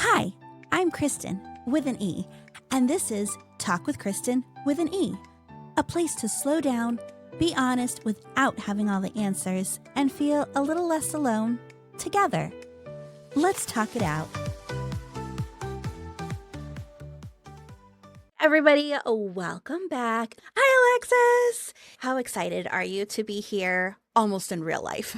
Hi, I'm Kristen with an E, and this is Talk with Kristen with an E, a place to slow down, be honest without having all the answers, and feel a little less alone together. Let's talk it out. Everybody, welcome back. Hi, Alexis. How excited are you to be here almost in real life?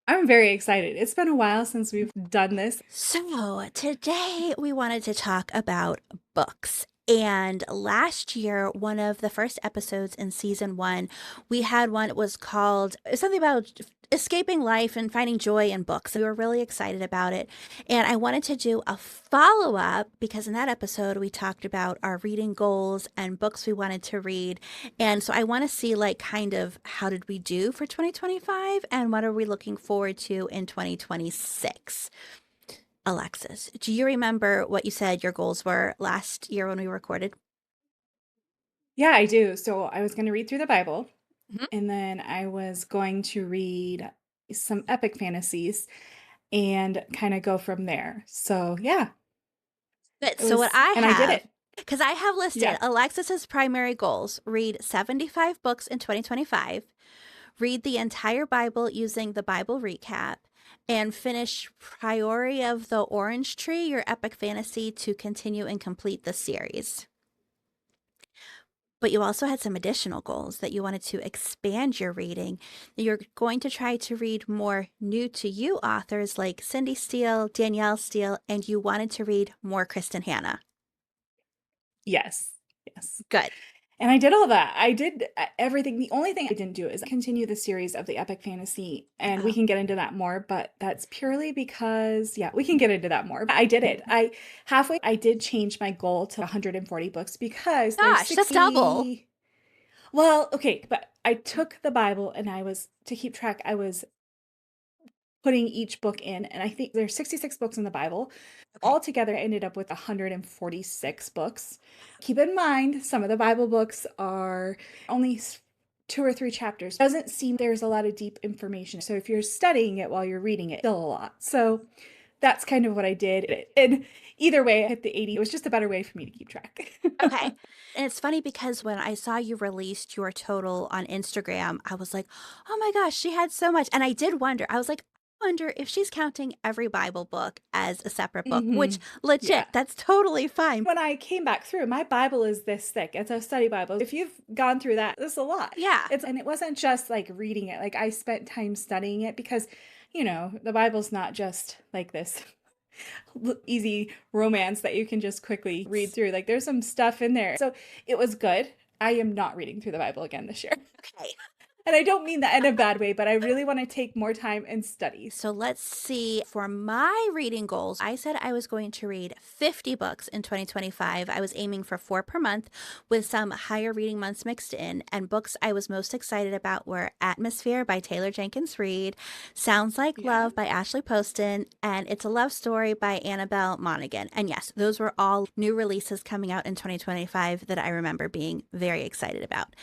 I'm very excited. It's been a while since we've done this. So, today we wanted to talk about books. And last year, one of the first episodes in season 1, we had one that was called something about escaping life and finding joy in books. We were really excited about it. And I wanted to do a follow up because in that episode, we talked about our reading goals and books we wanted to read. And so I want to see, like, kind of how did we do for 2025 and what are we looking forward to in 2026? Alexis, do you remember what you said your goals were last year when we recorded? Yeah, I do. So I was going to read through the Bible, Mhm. and then I was going to read some epic fantasies and kind of go from there. So yeah, Good. So what I and I did have, it. because I have listed Yeah. Alexis's primary goals: read 75 books in 2025, read the entire Bible using the Bible recap, and finish Priority of the Orange Tree, your epic fantasy, to continue and complete the series. But you also had some additional goals that you wanted to expand your reading. You're going to try to read more new to you authors like Cindy Steele, Danielle Steele, and you wanted to read more Kristen Hanna. Yes. Yes. Good. And I did all that. I did everything. The only thing I didn't do is continue the series of the epic fantasy, and we Oh, can get into that more, but that's purely because, yeah, we can get into that more. I did it. I did change my goal to 140 books because there's gosh, that's double. 60. Well, okay, but I took the Bible and to keep track, I was putting each book in, and I think there's 66 books in the Bible. Okay. Altogether, I ended up with 146 books. Keep in mind, some of the Bible books are only 2 or 3 chapters. Doesn't seem there's a lot of deep information. So if you're studying it while you're reading it, still a lot. So that's kind of what I did. And either way, I hit the 80. It was just a better way for me to keep track. Okay. And it's funny because when I saw you released your total on Instagram, I was like, oh my gosh, she had so much. And I did wonder, I was like, I wonder if she's counting every Bible book as a separate book, which Yeah. legit, that's totally fine. When I came back through, my Bible is this thick. It's a study Bible. If you've gone through that, this is a lot. Yeah. And it wasn't just like reading it. Like I spent time studying it because, the Bible's not just like this easy romance that you can just quickly read through. Like there's some stuff in there. So it was good. I am not reading through the Bible again this year. Okay. And I don't mean that in a bad way, but I really want to take more time and study. So let's see. For my reading goals, I said I was going to read 50 books in 2025. I was aiming for 4 per month with some higher reading months mixed in. And books I was most excited about were Atmosphere by Taylor Jenkins Reid, Sounds Like Yeah. Love by Ashley Poston, and It's a Love Story by Annabelle Monaghan. And yes, those were all new releases coming out in 2025 that I remember being very excited about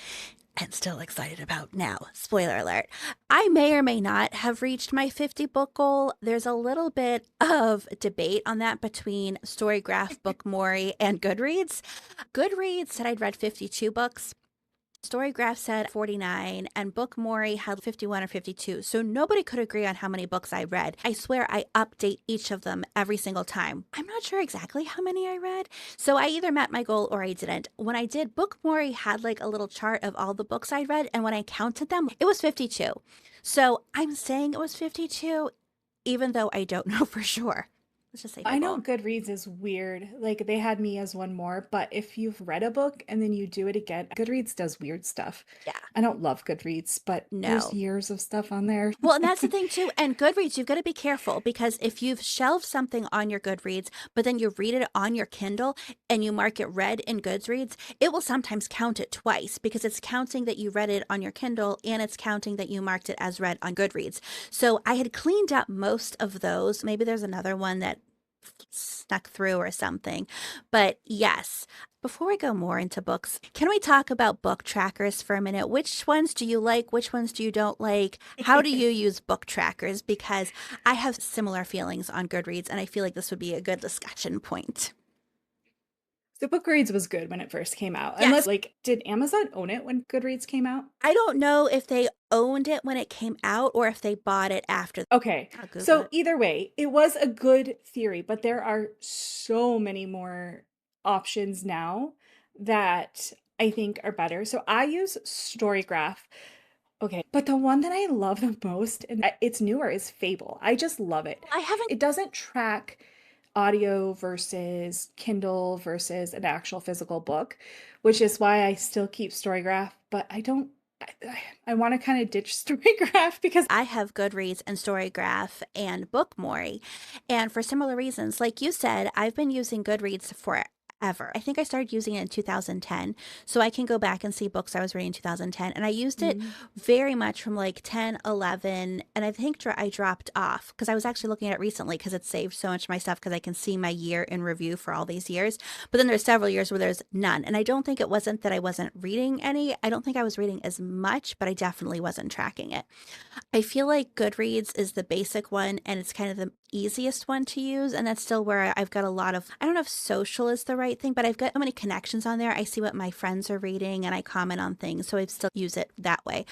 and still excited about now. Spoiler alert. I may or may not have reached my 50 book goal. There's a little bit of debate on that between Storygraph, Bookmori, and Goodreads. Goodreads said I'd read 52 books. Storygraph said 49, and Bookmori had 51 or 52. So nobody could agree on how many books I read. I swear I update each of them every single time. I'm not sure exactly how many I read. So I either met my goal or I didn't. When I did, Bookmori had like a little chart of all the books I read, and when I counted them, it was 52. So I'm saying it was 52, even though I don't know for sure. Let's just say I know double. Goodreads is weird. Like they had me as one more, but if you've read a book and then you do it again, Goodreads does weird stuff. Yeah. I don't love Goodreads, but there's No. years of stuff on there. Well, and that's the thing too. And Goodreads, you've got to be careful because if you've shelved something on your Goodreads, but then you read it on your Kindle and you mark it read in Goodreads, it will sometimes count it twice because it's counting that you read it on your Kindle and it's counting that you marked it as read on Goodreads. So I had cleaned up most of those. Maybe there's another one that snuck through or something. But yes, before we go more into books, can we talk about book trackers for a minute? Which ones do you like? Which ones do you don't like? How do you use book trackers? Because I have similar feelings on Goodreads, and I feel like this would be a good discussion point. So Goodreads was good when it first came out. Yes. Unless, like, did Amazon own it when Goodreads came out? I don't know if they owned it when it came out or if they bought it after. Okay. I'll Google So it. either way, it was a good theory, but there are so many more options now that I think are better. So I use Storygraph. Okay. But the one that I love the most, and it's newer, is Fable. I just love it. I haven't. It doesn't track audio versus Kindle versus an actual physical book, which is why I still keep Storygraph, but I don't. I want to kind of ditch Storygraph because I have Goodreads and Storygraph and Bookmori. And for similar reasons, like you said, I've been using Goodreads forever. I think I started using it in 2010. So I can go back and see books I was reading in 2010. And I used it mm, very much from like 10, 11. And I think I dropped off because I was actually looking at it recently because it saved so much of my stuff because I can see my year in review for all these years. But then there's several years where there's none. And I don't think it wasn't that I wasn't reading any. I don't think I was reading as much, but I definitely wasn't tracking it. I feel like Goodreads is the basic one and it's kind of the easiest one to use. And that's still where I've got a lot of, I don't know if social is the right thing, but I've got so many connections on there. I see what my friends are reading and I comment on things. So I still use it that way.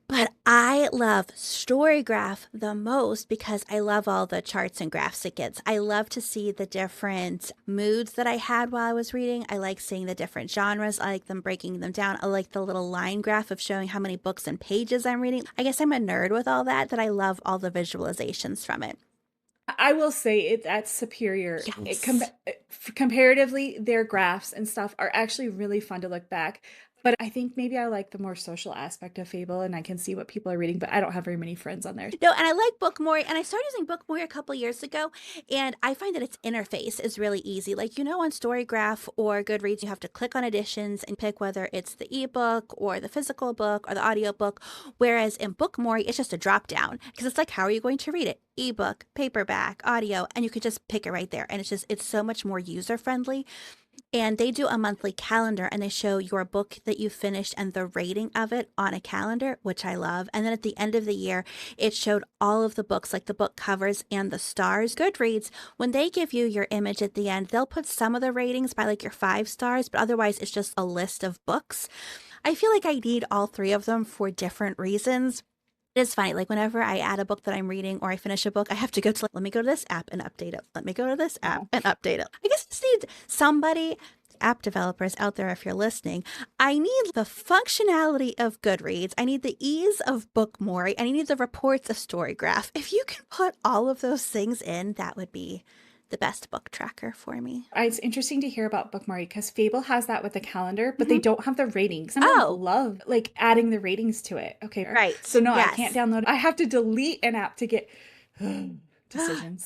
But I love Storygraph the most because I love all the charts and graphs it gets. I love to see the different moods that I had while I was reading. I like seeing the different genres. I like them breaking them down. I like the little line graph of showing how many books and pages I'm reading. I guess I'm a nerd with all that, that I love all the visualizations from it. I will say that's superior. Yes. Comparatively, their graphs and stuff are actually really fun to look back. But I think maybe I like the more social aspect of Fable and I can see what people are reading, but I don't have very many friends on there. No, and I like Bookmore, and I started using Bookmore a couple years ago, and I find that its interface is really easy. Like, on Storygraph or Goodreads, you have to click on editions and pick whether it's the ebook or the physical book or the audiobook, whereas in Bookmore, it's just a drop down because it's like, how are you going to read it? Ebook, paperback, audio, and you could just pick it right there. And it's so much more user friendly. And they do a monthly calendar and they show your book that you finished and the rating of it on a calendar, which I love. And then at the end of the year, it showed all of the books, like the book covers and the stars. Goodreads, when they give you your image at the end, they'll put some of the ratings by like your 5 stars, but otherwise it's just a list of books. I feel like I need all three of them for different reasons. It's funny, like whenever I add a book that I'm reading or I finish a book, I have to go to like, let me go to this app and update it. Let me go to this app Oh. and update it. I guess I just need somebody, app developers out there, if you're listening. I need the functionality of Goodreads. I need the ease of Bookmore. I need the reports of Storygraph. If you can put all of those things in, that would be the best book tracker for me. It's interesting to hear about Bookmark because Fable has that with the calendar, but they Mhm. don't have the ratings. And I Oh, love like adding the ratings to it. Okay. So right. no, I can't Yes. download. I have to delete an app to get decisions.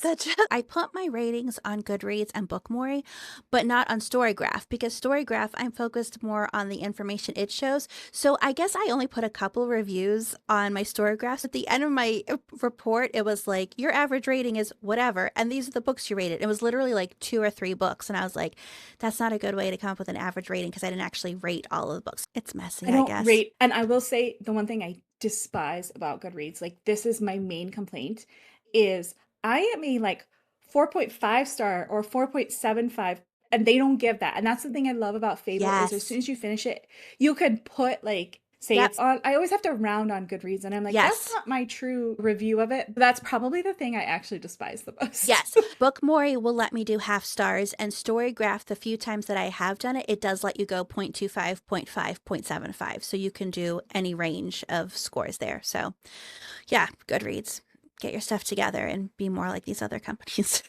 I put my ratings on Goodreads and Bookmore, but not on Storygraph because Storygraph, I'm focused more on the information it shows. So I guess I only put a couple reviews on my Storygraphs. At the end of my report, it was like, your average rating is whatever. And these are the books you rated. It was literally like 2 or 3 books. And I was like, that's not a good way to come up with an average rating because I didn't actually rate all of the books. It's messy, I I don't guess. rate, and I will say the one thing I despise about Goodreads, like this is my main complaint, is I am a like 4.5 star or 4.75, and they don't give that. And that's the thing I love about Fable is as soon Yes. as you finish it, you can put like say Yep. it's on. I always have to round on Goodreads, and I'm like, that's Yes. not my true review of it. But that's probably the thing I actually despise the most. Yes, Bookmori will let me do half stars, and Storygraph, the few times that I have done it, it does let you go 0.25, 0.5, 0.75. So you can do any range of scores there. So, yeah, Goodreads, get your stuff together and be more like these other companies.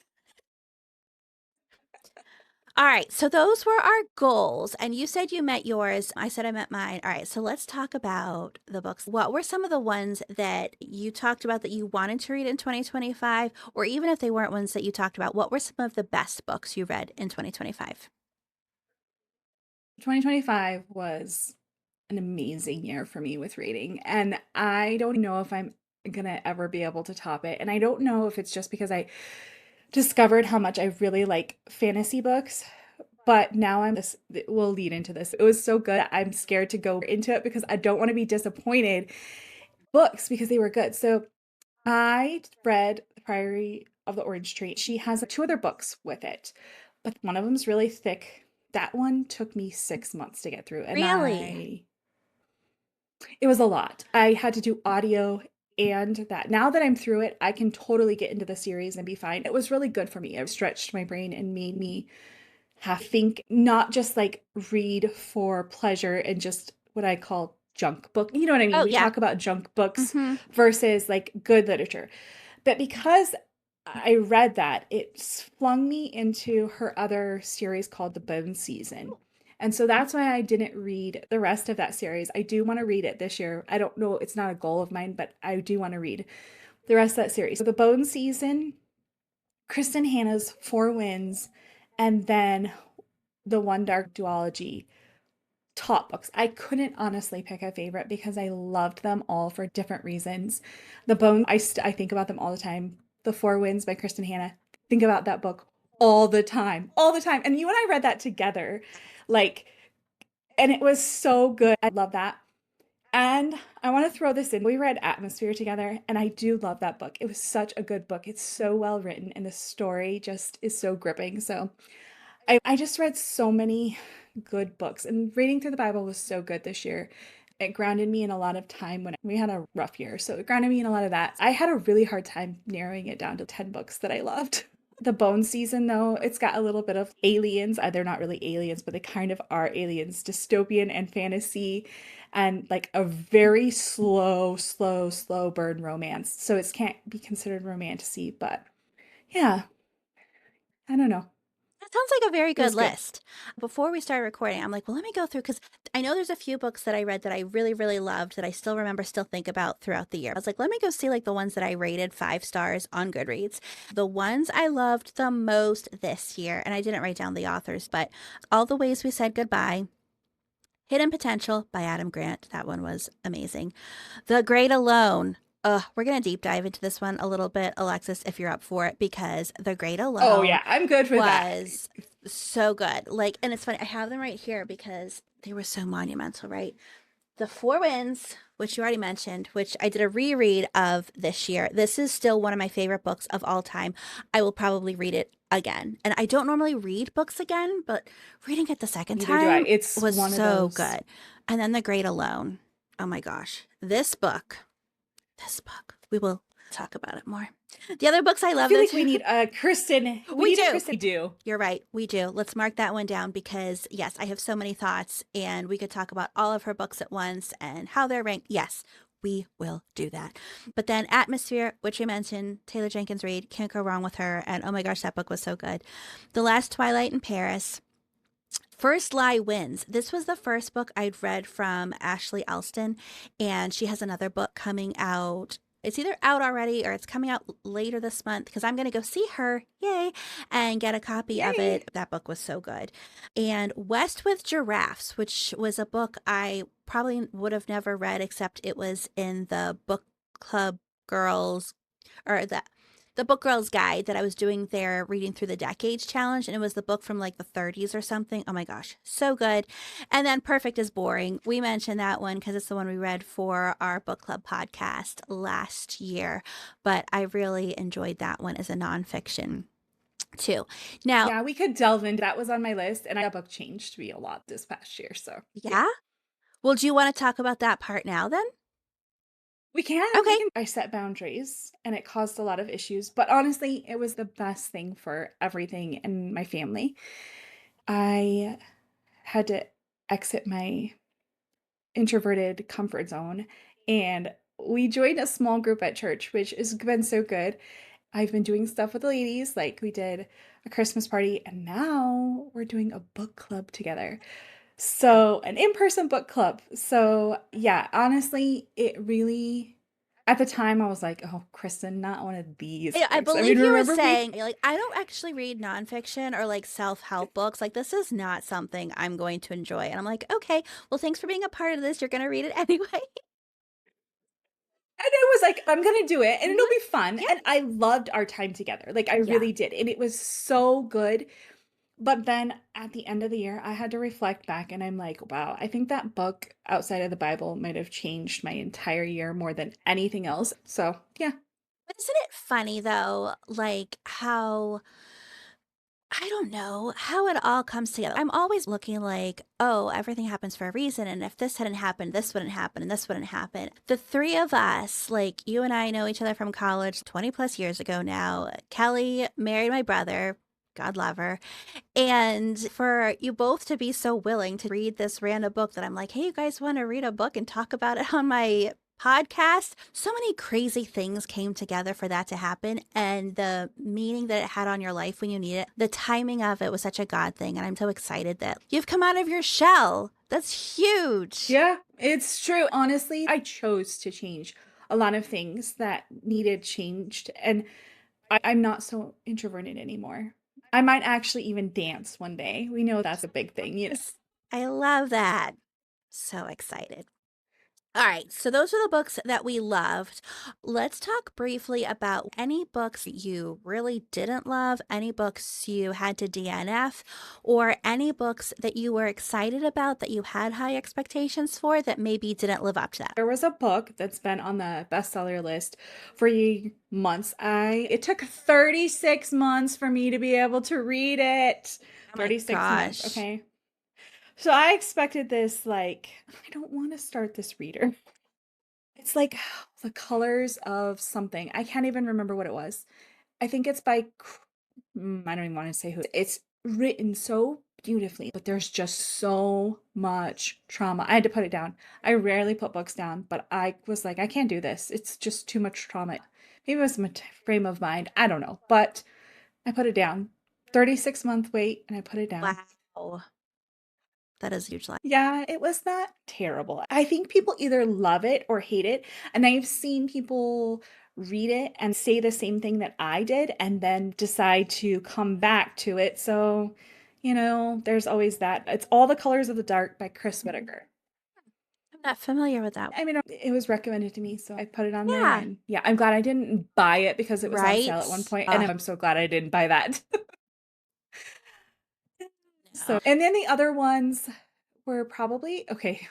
All right, so those were our goals, and you said you met yours. I said I met mine. All right, so let's talk about the books. What were some of the ones that you talked about that you wanted to read in 2025? Or even if they weren't ones that you talked about, what were some of the best books you read in 2025? 2025 was an amazing year for me with reading, and I don't know if I'm gonna ever be able to top it. And I don't know if it's just because discovered how much I really like fantasy books. But now I'm this will lead into this. It was so good. I'm scared to go into it because I don't want to be disappointed books because they were good. So I read The Priory of the Orange Tree. She has two other books with it, but one of them's really thick. That one took me 6 months to get through, and Really? it was a lot. I had to do audio and that. Now that I'm through it, I can totally get into the series and be fine. It was really good for me. It stretched my brain and made me have think, not just like read for pleasure and just what I call junk book. You know what I mean? Oh, We yeah. talk about junk books Mm-hmm. versus like good literature. But because I read that, it flung me into her other series called The Bone Season. And so that's why I didn't read the rest of that series. I do want to read it this year. I don't know, it's not a goal of mine, but I do want to read the rest of that series. So The Bone Season, Kristen Hanna's Four Winds, and then the One Dark Duology top books. I couldn't honestly pick a favorite because I loved them all for different reasons. The Bone, I think about them all the time. The Four Winds by Kristen Hanna. Think about that book all the time, all the time. And you and I read that together, like, and it was so good. I love that. And I want to throw this in. We read Atmosphere together, and I do love that book. It was such a good book. It's so well written, and the story just is so gripping. So I just read so many good books, and reading through the Bible was so good this year. It grounded me in a lot of time when we had a rough year. So it grounded me in a lot of that. I had a really hard time narrowing it down to 10 books that I loved. The Bone Season, though, it's got a little bit of aliens. They're not really aliens, but they kind of are aliens, dystopian and fantasy, and like a very slow burn romance. So it can't be considered romantasy, but yeah, I don't know. That sounds like a very It good was good. list. Before we started recording, I'm like, well, let me go through because I know there's a few books that I read that I really, really loved that I still remember, still think about throughout the year. I was like, let me go see like the ones that I rated 5 stars on Goodreads. The ones I loved the most this year, and I didn't write down the authors, but All the Ways We Said Goodbye, Hidden Potential by Adam Grant. That one was amazing. The Great Alone. We're going to deep dive into this one a little bit, Alexis, if you're up for it, because The Great Oh Alone yeah, I'm good for that. was so good. Like, and it's funny, I have them right here because they were so monumental, right? The Four Winds, which you already mentioned, which I did a reread of this year. This is still one of my favorite books of all time. I will probably read it again. And I don't normally read books again, but reading it the second Neither do I. time It's was one of so those. good. And then The Great Alone. Oh my gosh. This book, we will talk about it more. The other books I I love feel though like we too. need a Kristen. We We need a do. Kristen. We do. You're right. We do. Let's mark that one down because, yes, I have so many thoughts and we could talk about all of her books at once and how they're ranked. Yes, we will do that. But then Atmosphere, which I mentioned, Taylor Jenkins Reid, can't go wrong with her. And oh my gosh, that book was so good. The Last Twilight in Paris. First Lie Wins. This was the first book I'd read from Ashley Elston, and she has another book coming out. It's either out already or it's coming out later this month because I'm going to go see her, yay, and get a copy of Yay. it. That book was so good. And West with Giraffes, which was a book I probably would have never read except it was in the book club girls or the book girls guide that I was doing there reading through the decades challenge, and it was the book from like the 30s or something. Oh my gosh, so good. And then Perfect is Boring. We mentioned that one because it's the one we read for our book club podcast last year, but I really enjoyed that one as a nonfiction too. Now, Yeah, we could delve into that. Was on my list, and that book changed me a lot this past year. So yeah, yeah, well, do you want to talk about that part now then? we can. We Okay. can. I set boundaries, and it caused a lot of issues. But honestly, it was the best thing for everything in my family. I had to exit my introverted comfort zone, and we joined a small group at church, which has been so good. I've been doing stuff with the ladies, like we did a Christmas party, and now we're doing a book club together. So, an in-person book club. So, yeah, honestly, it really, at the time, I was like, oh, Kristen, not one of these I books. I mean, believe you were remember we, saying, like, I don't actually read nonfiction or like self help books. Like, this is not something I'm going to enjoy. And I'm like, okay, well, thanks for being a part of this. You're going to read it anyway. I was like, I'm going to do it and it'll be fun. Yeah. And I loved our time together. Like, I Yeah. really did. And it was so good. But then at the end of the year, I had to reflect back and I'm like, wow, I think that book outside of the Bible might have changed my entire year more than anything else. So, yeah. But isn't it funny though, like how I don't know how it all comes together. I'm always looking like, oh, everything happens for a reason. And if this hadn't happened, this wouldn't happen and this wouldn't happen. The three of us, like you and I know each other from college 20 plus years ago now. Kelly married my brother. God love her. And for you both to be so willing to read this random book that I'm like, hey, you guys want to read a book and talk about it on my podcast? So many crazy things came together for that to happen. And the meaning that it had on your life when you need it, the timing of it was such a God thing. And I'm so excited that you've come out of your shell. That's huge. Yeah, it's true. Honestly, I chose to change a lot of things that needed changed. And I'm not so introverted anymore. I might actually even dance one day. We know that's a big thing, you know. I love that. So excited. All right, so those are the books that we loved. Let's talk briefly about any books you really didn't love, any books you had to DNF, or any books that you were excited about that you had high expectations for that maybe didn't live up to that. There was a book that's been on the bestseller list for months. It took 36 months for me to be able to read it. Oh my 36 months, gosh. okay? So I expected this, like, I don't want to start this reader. It's like the colors of something. I can't even remember what it was. I think it's by, I don't even want to say who. It's written so beautifully, but there's just so much trauma. I had to put it down. I rarely put books down, but I was like, I can't do this. It's just too much trauma. Maybe it was my frame of mind. I don't know, but I put it down. 36-month wait, and I put it down. Wow. That is a huge lie. Yeah, it was not terrible. I think people either love it or hate it. And I've seen people read it and say the same thing that I did and then decide to come back to it. So, there's always that. It's All the Colors of the Dark by Chris Whitaker. I'm not familiar with that. I mean, it was recommended to me, so I put it on there. Yeah. And yeah, I'm glad I didn't buy it because it was on sale at one Right? point, and I'm so glad I didn't buy that. No. And then the other ones were probably okay.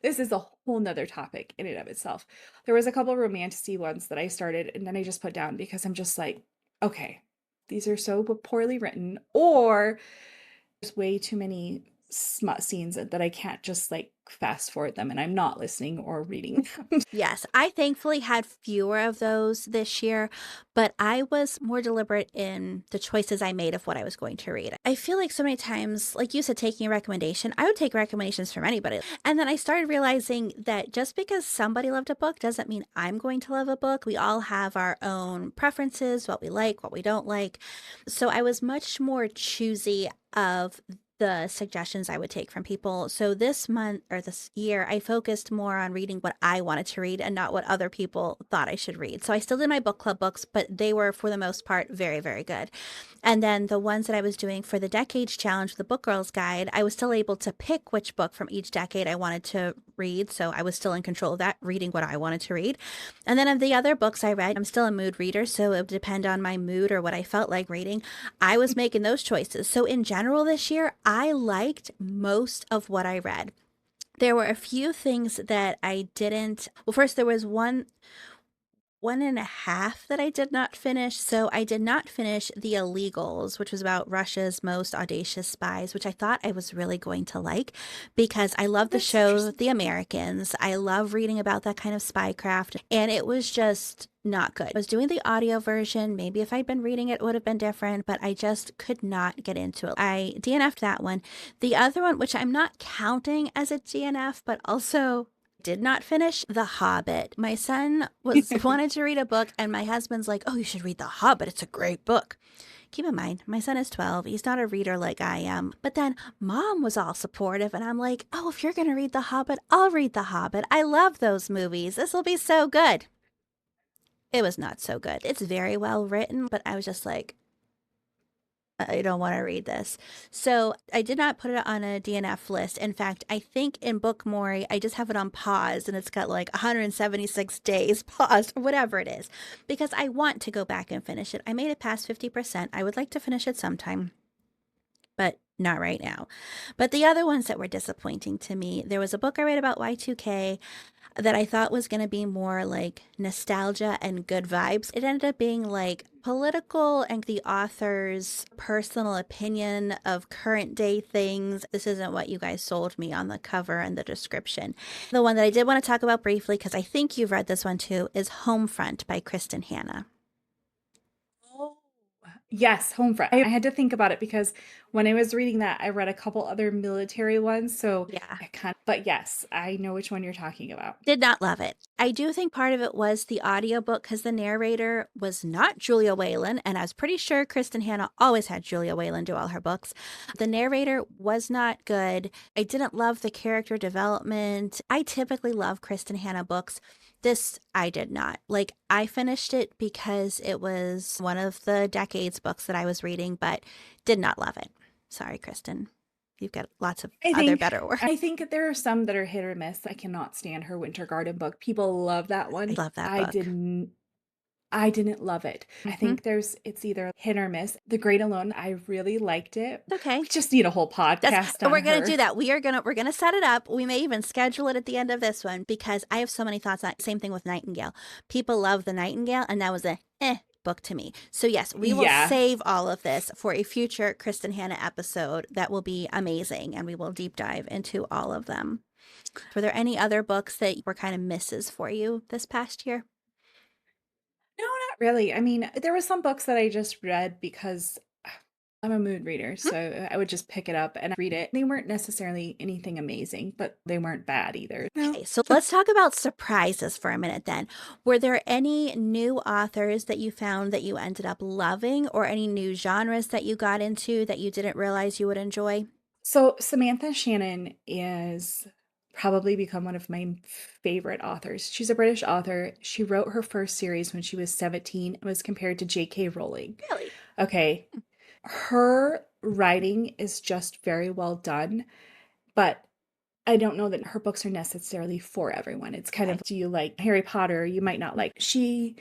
This is a whole nother topic in and of itself. There was a couple of romantic ones that I started and then I just put down because I'm just like, okay, these are so poorly written, or there's way too many smut scenes that I can't just like fast forward them and I'm not listening or reading. Yes, I thankfully had fewer of those this year, but I was more deliberate in the choices I made of what I was going to read. I feel like so many times, like you said, taking a recommendation, I would take recommendations from anybody. And then I started realizing that just because somebody loved a book doesn't mean I'm going to love a book. We all have our own preferences, what we like, what we don't like. So I was much more choosy of the suggestions I would take from people. So this month or this year, I focused more on reading what I wanted to read and not what other people thought I should read. So I still did my book club books, but they were for the most part very, very good. And then the ones that I was doing for the Decades Challenge, the Book Girls Guide, I was still able to pick which book from each decade I wanted to read. So I was still in control of that, reading what I wanted to read. And then of the other books I read, I'm still a mood reader, so it would depend on my mood or what I felt like reading. I was making those choices. So in general this year, I liked most of what I read. There were a few things that I didn't. Well, first, there was one and a half that I did not finish. So I did not finish The Illegals, which was about Russia's most audacious spies, which I thought I was really going to like because I love the show The Americans. I love reading about that kind of spycraft, and it was just not good. I was doing the audio version. Maybe if I'd been reading it, it would have been different, but I just could not get into it. I DNF'd that one. The other one, which I'm not counting as a DNF, but also did not finish, The Hobbit. My son wanted to read a book, and my husband's like, "Oh, you should read The Hobbit. It's a great book." Keep in mind, my son is 12. He's not a reader like I am. But then mom was all supportive, and I'm like, "Oh, if you're going to read The Hobbit, I'll read The Hobbit. I love those movies. This will be so good." It was not so good. It's very well written, but I was just like, I don't want to read this. So I did not put it on a DNF list. In fact, I think in Bookmori, I just have it on pause and it's got like 176 days paused or whatever it is because I want to go back and finish it. I made it past 50%. I would like to finish it sometime, but not right now. But the other ones that were disappointing to me, there was a book I read about Y2K that I thought was going to be more like nostalgia and good vibes. It ended up being like political and the author's personal opinion of current day things. This isn't what you guys sold me on the cover and the description. The one that I did want to talk about briefly, because I think you've read this one too, is Homefront by Kristen Hanna. Oh, yes, Homefront. I had to think about it because when I was reading that, I read a couple other military ones. So Yeah. but yes, I know which one you're talking about. Did not love it. I do think part of it was the audiobook because the narrator was not Julia Whalen, and I was pretty sure Kristen Hanna always had Julia Whalen do all her books. The narrator was not good. I didn't love the character development. I typically love Kristen Hanna books. This I did not. Like, I finished it because it was one of the decades books that I was reading, but did not love it. Sorry, Kristen. You've got lots of other better work. I think there are some that are hit or miss. I cannot stand her Winter Garden book. People love that one. I love that I book. didn't love it. I think it's either hit or miss. The Great Alone, I really liked it. Okay. We just need a whole podcast on we're gonna her. do that. We're gonna set it up. We may even schedule it at the end of this one because I have so many thoughts on it. Same thing with Nightingale. People love the Nightingale, and that was a book to me. So yes, we will save all of this for a future Kristen Hanna episode that will be amazing, and we will deep dive into all of them. Were there any other books that were kind of misses for you this past year? No, not really. I mean, there were some books that I just read because I'm a mood reader, so I would just pick it up and read it. They weren't necessarily anything amazing, but they weren't bad either. Okay, so let's talk about surprises for a minute then. Were there any new authors that you found that you ended up loving, or any new genres that you got into that you didn't realize you would enjoy? So Samantha Shannon is probably become one of my favorite authors. She's a British author. She wrote her first series when she was 17 and was compared to J.K. Rowling. Really? Okay. Her writing is just very well done, but I don't know that her books are necessarily for everyone. It's kind of, do you like Harry Potter? You might not like. She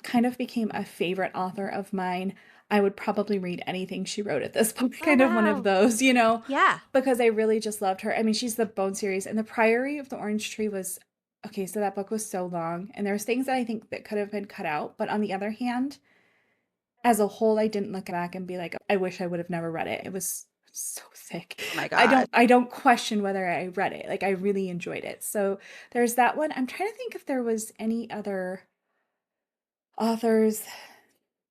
kind of became a favorite author of mine. I would probably read anything she wrote at this point. Kind of one of those, Yeah. because I really just loved her. I mean, she's the Bone series, and The Priory of the Orange Tree was, okay, so that book was so long, and there's things that I think that could have been cut out, but on the other hand, as a whole, I didn't look back and be like, I wish I would have never read it. It was so thick. Oh my God. I don't question whether I read it. Like, I really enjoyed it. So there's that one. I'm trying to think if there was any other authors.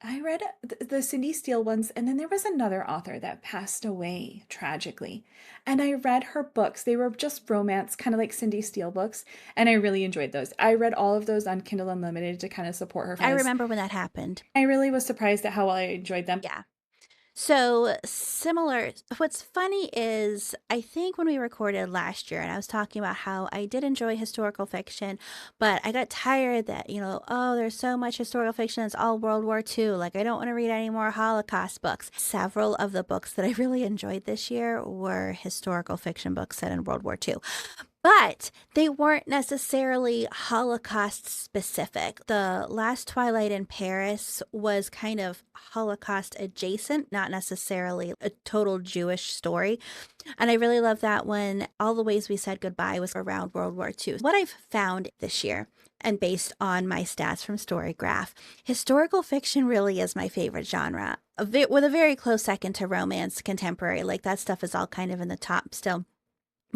I read the Cindy Steele ones, and then there was another author that passed away tragically. And I read her books. They were just romance, kind of like Cindy Steele books, and I really enjoyed those. I read all of those on Kindle Unlimited to kind of support her. I remember when that happened. I really was surprised at how well I enjoyed them. Yeah. So similar. What's funny is I think when we recorded last year, and I was talking about how I did enjoy historical fiction, but I got tired that, oh, there's so much historical fiction. It's all World War II. Like, I don't want to read any more Holocaust books. Several of the books that I really enjoyed this year were historical fiction books set in World War II. But they weren't necessarily Holocaust specific. The Last Twilight in Paris was kind of Holocaust adjacent, not necessarily a total Jewish story. And I really love that one. All the Ways We Said Goodbye was around World War II. What I've found this year, and based on my stats from Storygraph, historical fiction really is my favorite genre, with a very close second to romance, contemporary. Like, that stuff is all kind of in the top still.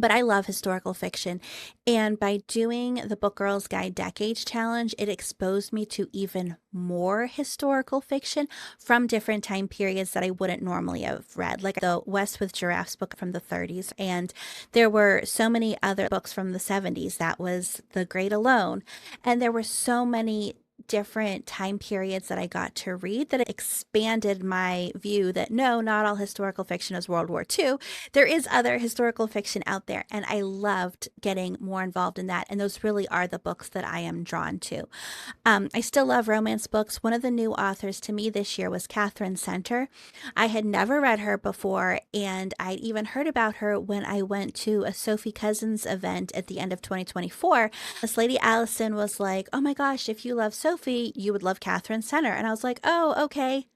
But I love historical fiction. And by doing the Book Girls Guide Decades Challenge, it exposed me to even more historical fiction from different time periods that I wouldn't normally have read, like the West with Giraffes book from the 30s. And there were so many other books from the 70s. That was The Great Alone. And there were so many different time periods that I got to read that expanded my view that no, not all historical fiction is World War II. There is other historical fiction out there, and I loved getting more involved in that. And those really are the books that I am drawn to. I still love romance books. One of the new authors to me this year was Catherine Center. I had never read her before, and I'd even heard about her when I went to a Sophie Cousins event at the end of 2024. This lady Allison was like, "Oh my gosh, if you love Sophie, you would love Catherine Center." And I was like, "Oh, okay.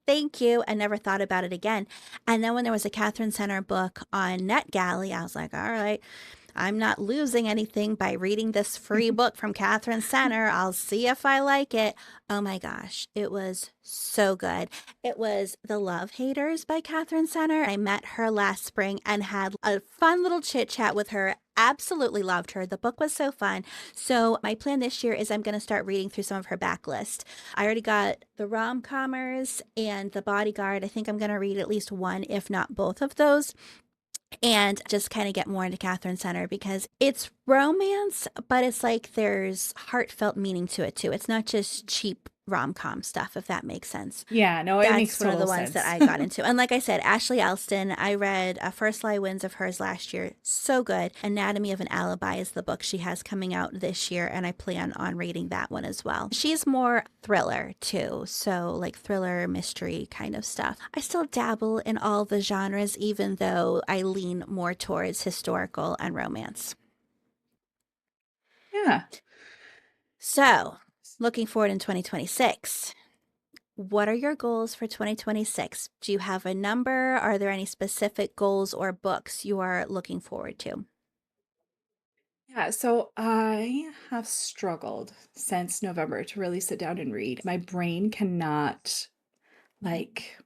Thank you." I never thought about it again. And then when there was a Catherine Center book on NetGalley, I was like, all right, I'm not losing anything by reading this free book from Catherine Center. I'll see if I like it. Oh my gosh, it was so good. It was The Love Haters by Catherine Center. I met her last spring and had a fun little chit chat with her. Absolutely loved her. The book was so fun. So my plan this year is I'm going to start reading through some of her backlist. I already got The Rom-Commers and The Bodyguard. I think I'm going to read at least one, if not both of those, and just kind of get more into Catherine Center because it's romance, but it's like there's heartfelt meaning to it too. It's not just cheap rom-com stuff, if that makes sense. Yeah, no, it makes That's one of the total ones that sense. I got into. And like I said, Ashley Alston, I read First Lie Wins of hers last year. So good. Anatomy of an Alibi is the book she has coming out this year, and I plan on reading that one as well. She's more thriller too, so like thriller, mystery kind of stuff. I still dabble in all the genres, even though I lean more towards historical and romance. Yeah. So, looking forward in 2026. What are your goals for 2026? Do you have a number? Are there any specific goals or books you are looking forward to? Yeah, so I have struggled since November to really sit down and read. My brain cannot like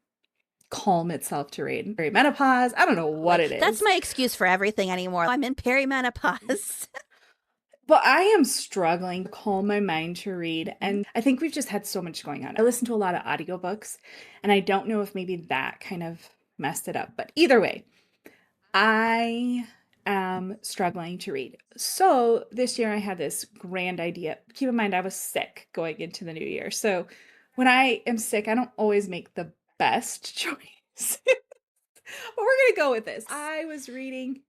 calm itself to read. Perimenopause, I don't know what Like, it that's is. my excuse for everything anymore. I'm in perimenopause. But I am struggling to calm my mind to read. And I think we've just had so much going on. I listen to a lot of audiobooks, and I don't know if maybe that kind of messed it up. But either way, I am struggling to read. So this year I had this grand idea. Keep in mind, I was sick going into the new year. So when I am sick, I don't always make the best choice. But we're going to go with this. I was reading,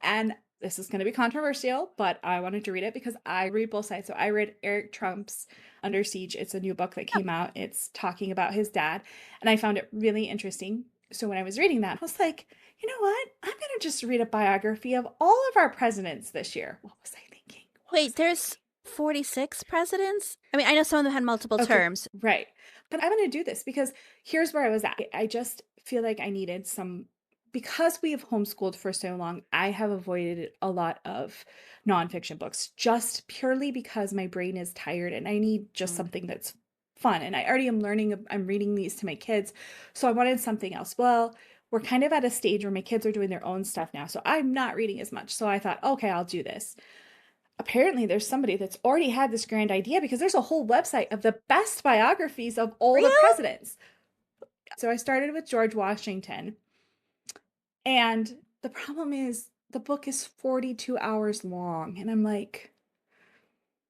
and this is going to be controversial, but I wanted to read it because I read both sides. So I read Eric Trump's Under Siege. It's a new book that came out. It's talking about his dad, and I found it really interesting. So when I was reading that, I was like, you know what? I'm going to just read a biography of all of our presidents this year. What was I thinking? Wait, there's 46 presidents? I mean, I know some of them had multiple Okay, terms. right. But I'm going to do this because here's where I was at. I just feel like I needed some, because we have homeschooled for so long, I have avoided a lot of nonfiction books just purely because my brain is tired and I need just Mm. something that's fun. And I already am learning, I'm reading these to my kids. So I wanted something else. Well, we're kind of at a stage where my kids are doing their own stuff now. So I'm not reading as much. So I thought, okay, I'll do this. Apparently there's somebody that's already had this grand idea because there's a whole website of the best biographies of all the Really? presidents. So I started with George Washington. And the problem is the book is 42 hours long. And I'm like,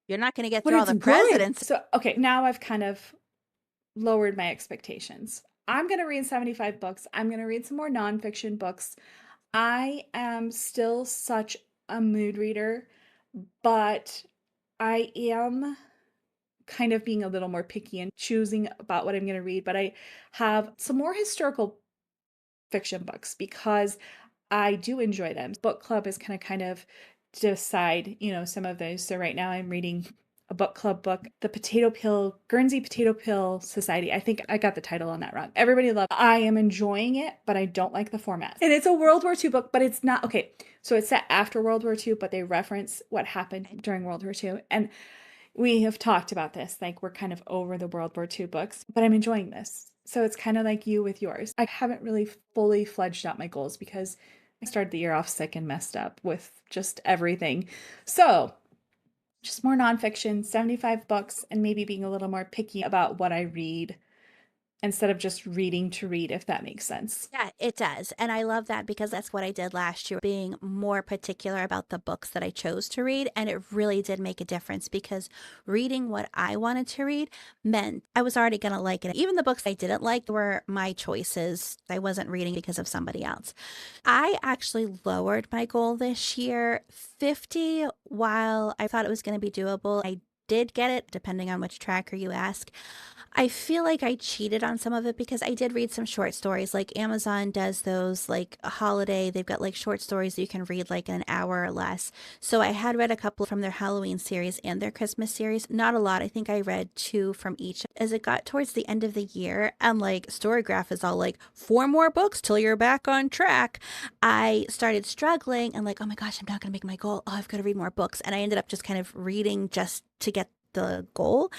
You're not going to get but through all it's the good. presidents. So, okay, now I've kind of lowered my expectations. I'm going to read 75 books. I'm going to read some more nonfiction books. I am still such a mood reader, but I am kind of being a little more picky and choosing about what I'm going to read. But I have some more historical fiction books because I do enjoy them. Book club is kind of decide, some of those. So right now I'm reading a book club book, the Guernsey Potato Pill Society. I think I got the title on that wrong. Everybody loves it. I am enjoying it, but I don't like the format. And it's a World War II book, but it's not okay. So it's set after World War II, but they reference what happened during World War II. And we have talked about this, like we're kind of over the World War II books, but I'm enjoying this. So it's kind of like you with yours. I haven't really fully fledged out my goals because I started the year off sick and messed up with just everything. So just more nonfiction, 75 books, and maybe being a little more picky about what I read instead of just reading to read, if that makes sense. Yeah, it does. And I love that because that's what I did last year, being more particular about the books that I chose to read. And it really did make a difference because reading what I wanted to read meant I was already going to like it. Even the books I didn't like were my choices. I wasn't reading because of somebody else. I actually lowered my goal this year 50, while I thought it was going to be doable. I did get it, depending on which tracker you ask. I feel like I cheated on some of it because I did read some short stories. Like Amazon does those like a holiday. They've got like short stories that you can read like in an hour or less. So I had read a couple from their Halloween series and their Christmas series. Not a lot. I think I read two from each. As it got towards the end of the year and like Storygraph is all like 4 more books till you're back on track, I started struggling and like, oh my gosh, I'm not going to make my goal. Oh, I've got to read more books. And I ended up just kind of reading just to get the goal.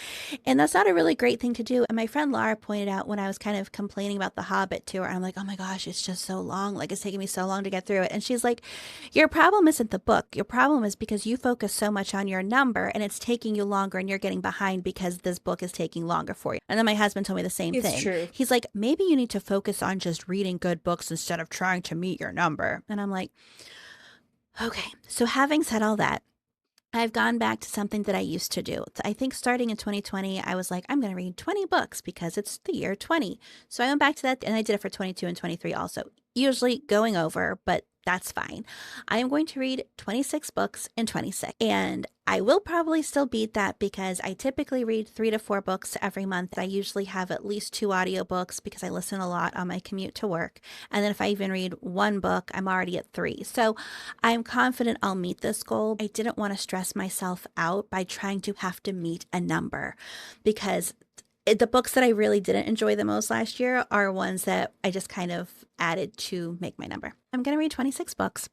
And that's not a really great thing to do. And my friend Laura pointed out when I was kind of complaining about The Hobbit to her, I'm like, oh my gosh, it's just so long. Like, it's taking me so long to get through it. And she's like, your problem isn't the book. Your problem is because you focus so much on your number and it's taking you longer and you're getting behind because this book is taking longer for you. And then my husband told me the same It's thing. true. He's like, maybe you need to focus on just reading good books instead of trying to meet your number. And I'm like, okay. So having said all that, I've gone back to something that I used to do. I think starting in 2020, I was like, I'm going to read 20 books because it's the year 20. So I went back to that and I did it for 22 and 23 also. Usually going over, but that's fine. I am going to read 26 books in 26. And I will probably still beat that because I typically read 3 to 4 books every month. I usually have at least 2 audiobooks because I listen a lot on my commute to work. And then if I even read 1 book, I'm already at 3. So I'm confident I'll meet this goal. I didn't want to stress myself out by trying to have to meet a number because the books that I really didn't enjoy the most last year are ones that I just kind of added to make my number. I'm going to read 26 books.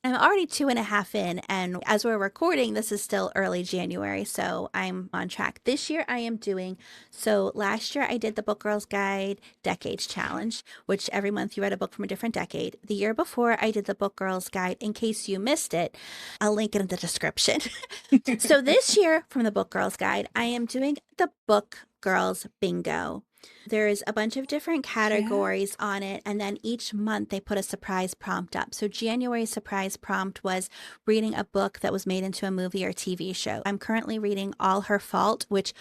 I'm already 2.5 in, and as we're recording, this is still early January, so I'm on track. This year I am doing, so last year I did the Book Girls Guide Decades Challenge, which every month you read a book from a different decade. The year before I did the Book Girls Guide, in case you missed it, I'll link it in the description. So this year from the Book Girls Guide, I am doing the Book Girls Bingo. There's a bunch of different categories on it, and then each month they put a surprise prompt up. So January's surprise prompt was reading a book that was made into a movie or TV show. I'm currently reading All Her Fault, which,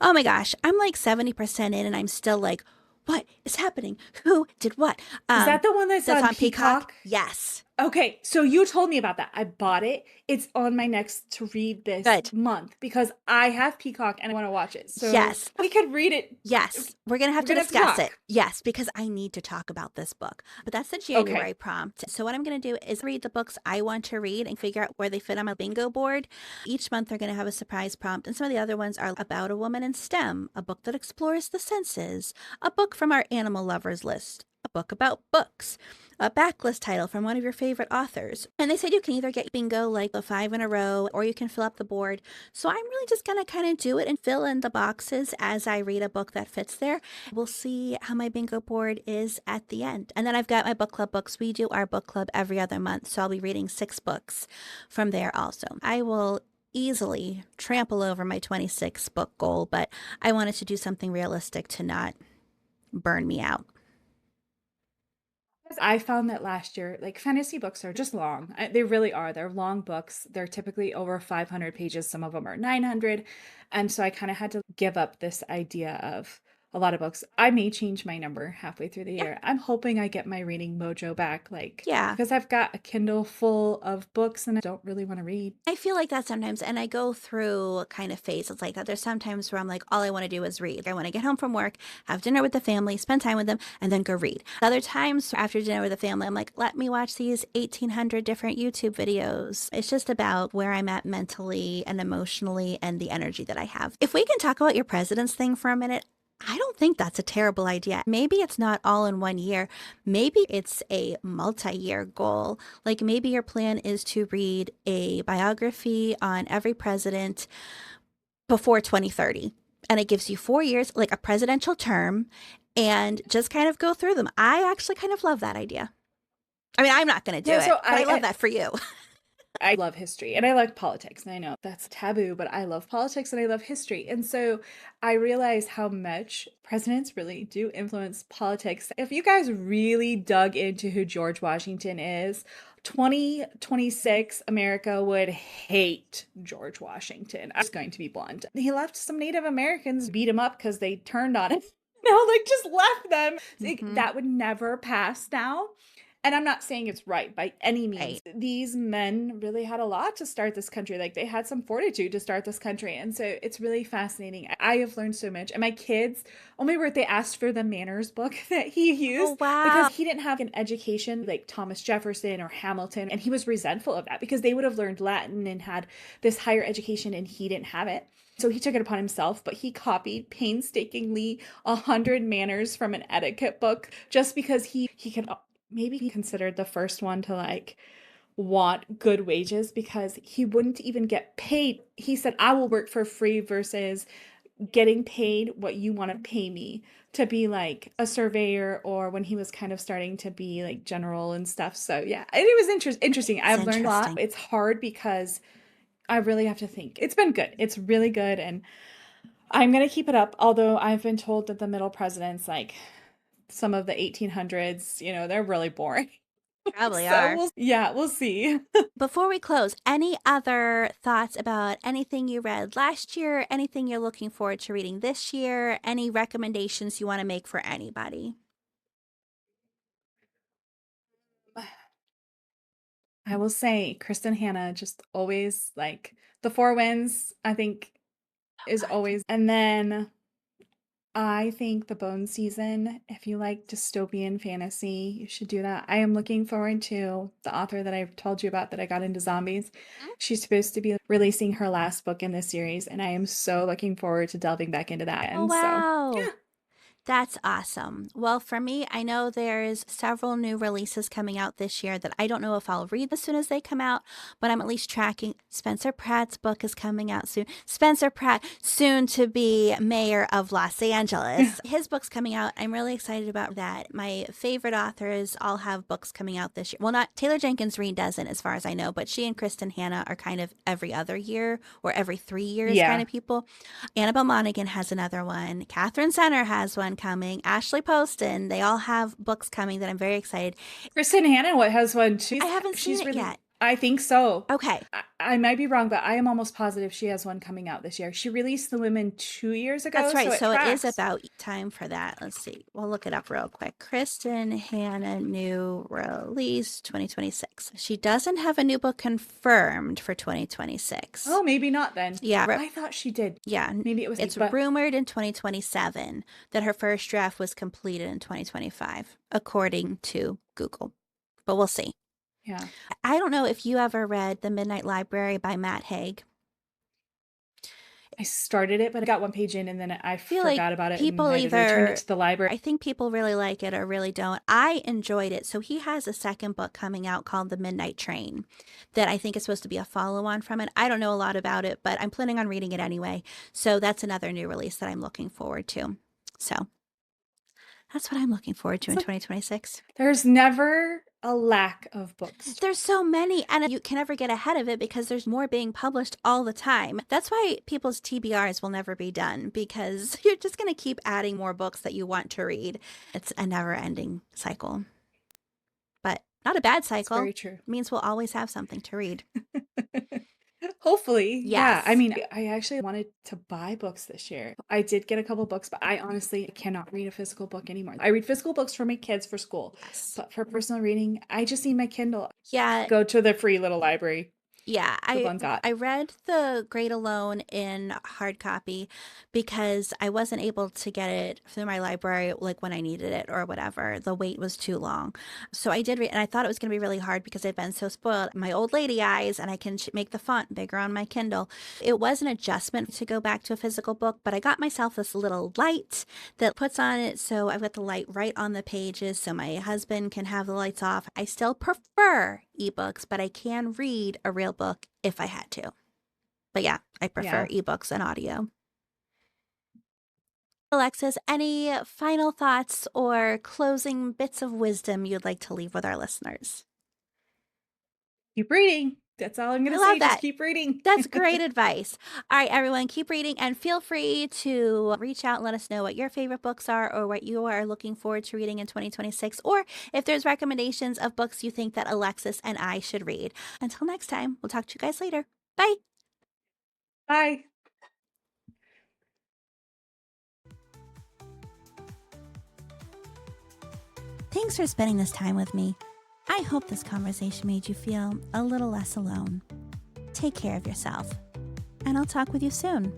oh my gosh, I'm like 70% in, and I'm still like, what is happening? Who did what? Is that the one that's on Peacock? Yes. Okay, so you told me about that. I bought it. It's on my next to read this Good. month because I have Peacock and I want to watch it. So Yes. we could read it. Yes, we're going to have We're to gonna have to discuss it. talk. Yes, because I need to talk about this book. But that's the January prompt. So what I'm going to do is read the books I want to read and figure out where they fit on my bingo board. Each month they're going to have a surprise prompt. And some of the other ones are about a woman in STEM, a book that explores the senses, a book from our animal lovers list, a book about books, a backlist title from one of your favorite authors. And they said you can either get bingo like the 5 in a row or you can fill up the board. So I'm really just going to kind of do it and fill in the boxes as I read a book that fits there. We'll see how my bingo board is at the end. And then I've got my book club books. We do our book club every other month. So I'll be reading 6 books from there also. I will easily trample over my 26 book goal, but I wanted to do something realistic to not burn me out. I found that last year, like fantasy books are just long. They really are. They're long books. They're typically over 500 pages. Some of them are 900. And so I kind of had to give up this idea of a lot of books. I may change my number halfway through the year. I'm hoping I get my reading mojo back, Yeah. because I've got a Kindle full of books and I don't really want to read. I feel like that sometimes, and I go through kind of phases like that. There's sometimes where I'm like, all I want to do is read. I want to get home from work, have dinner with the family, spend time with them, and then go read. Other times after dinner with the family, I'm like, let me watch these 1,800 different YouTube videos. It's just about where I'm at mentally and emotionally and the energy that I have. If we can talk about your president's thing for a minute, I don't think that's a terrible idea. Maybe it's not all in one year. Maybe it's a multi-year goal. Like maybe your plan is to read a biography on every president before 2030. And it gives you 4 years, like a presidential term, and just kind of go through them. I actually kind of love that idea. I mean, I'm not going to do it, So but I love that for you. I love history and I like politics. And I know that's taboo, but I love politics and I love history. And so I realize how much presidents really do influence politics. If you guys really dug into who George Washington is, 2026 America would hate George Washington. I was going to be blunt. He left some Native Americans beat him up because they turned on him. No, like just left them. That would never pass now. And I'm not saying it's right by any means. Right. These men really had a lot to start this country. Like they had some fortitude to start this country. And so it's really fascinating. I have learned so much. And my kids, on my birthday, asked for the manners book that he Oh, used wow. because he didn't have an education like Thomas Jefferson or Hamilton. And he was resentful of that because they would have learned Latin and had this higher education and he didn't have it. So he took it upon himself, but he copied painstakingly 100 manners from an etiquette book just because he could maybe he considered the first one to like want good wages because he wouldn't even get paid. He said, I will work for free versus getting paid what you want to pay me to be like a surveyor or when he was kind of starting to be like general and stuff. So yeah, and it was interesting. It's I've learned a lot. interesting. It's hard because I really have to think. It's been good. It's really good. And I'm going to keep it up. Although I've been told that the middle presidents, like some of the 1800s, they're really boring. Probably So are. we'll see. Before we close, any other thoughts about anything you read last year, anything you're looking forward to reading this year, any recommendations you want to make for anybody? I will say Kristen Hannah just always like the Four Winds, I think is Good. always. And then I think the Bone Season, if you like dystopian fantasy, you should do that. I am looking forward to the author that I've told you about that I got into zombies. She's supposed to be releasing her last book in this series, and I am so looking forward to delving back into that. Oh, And so, wow. yeah, That's awesome. Well, for me, I know there's several new releases coming out this year that I don't know if I'll read as soon as they come out, but I'm at least tracking. Spencer Pratt's book is coming out soon. Spencer Pratt, soon to be mayor of Los Angeles. His book's coming out. I'm really excited about that. My favorite authors all have books coming out this year. Well, not Taylor Jenkins Reid doesn't, as far as I know, but she and Kristen Hanna are kind of every other year or every 3 years kind yeah. of people. Annabelle Monaghan has another one. Catherine Center has one coming. Ashley Poston. They all have books coming that I'm very excited. Kristen Hannah what has one too. I haven't seen She's it really yet. I think so. Okay. I might be wrong, but I am almost positive she has one coming out this year. She released The Women 2 years That's ago, right. so it So it is tracks. about time for that. Let's see. We'll look it up real quick. Kristen Hanna, new release 2026. She doesn't have a new book confirmed for 2026. Oh, maybe not then. Yeah. I thought she did. Yeah. Maybe it was, It's but rumored in 2027 that her first draft was completed in 2025, according to Google. But we'll see. yeah. I don't know if you ever read The Midnight Library by Matt Haig. I started it, but I got one page in and then I Feel like forgot about it and people I returned it either, to the library. I think people really like it or really don't. I enjoyed it. So he has a second book coming out called The Midnight Train that I think is supposed to be a follow on from it. I don't know a lot about it, but I'm planning on reading it anyway. So that's another new release that I'm looking forward to. So that's what I'm looking forward to in So 2026. there's never a lack of books. There's so many, and you can never get ahead of it because there's more being published all the time. That's why people's TBRs will never be done because you're just going to keep adding more books that you want to read. It's a never ending cycle, but not a bad It's cycle. very true. It means we'll always have something to read. Hopefully. Yeah. I Yes. mean, I actually wanted to buy books this year. I did get a couple books, but I honestly cannot read a physical book anymore. I read physical books for my kids for school, Yes. but for personal reading, I just need my Kindle. Yeah. Go to the free little library. Yeah, The one's got. I read The Great Alone in hard copy because I wasn't able to get it through my library like when I needed it or whatever. The wait was too long. So I did read, and I thought it was going to be really hard because I've been so spoiled. My old lady eyes, and I can make the font bigger on my Kindle. It was an adjustment to go back to a physical book, but I got myself this little light that puts on it so I've got the light right on the pages so my husband can have the lights off. I still prefer ebooks, but I can read a real book if I had to. But yeah, I prefer ebooks and audio. Alexis, any final thoughts or closing bits of wisdom you'd like to leave with our listeners? Keep reading. That's all I'm going I to love say. that. Just keep reading. That's great advice. All right, everyone, keep reading and feel free to reach out and let us know what your favorite books are or what you are looking forward to reading in 2026, or if there's recommendations of books you think that Alexis and I should read. Until next time, we'll talk to you guys later. Bye. Bye. Thanks for spending this time with me. I hope this conversation made you feel a little less alone. Take care of yourself, and I'll talk with you soon.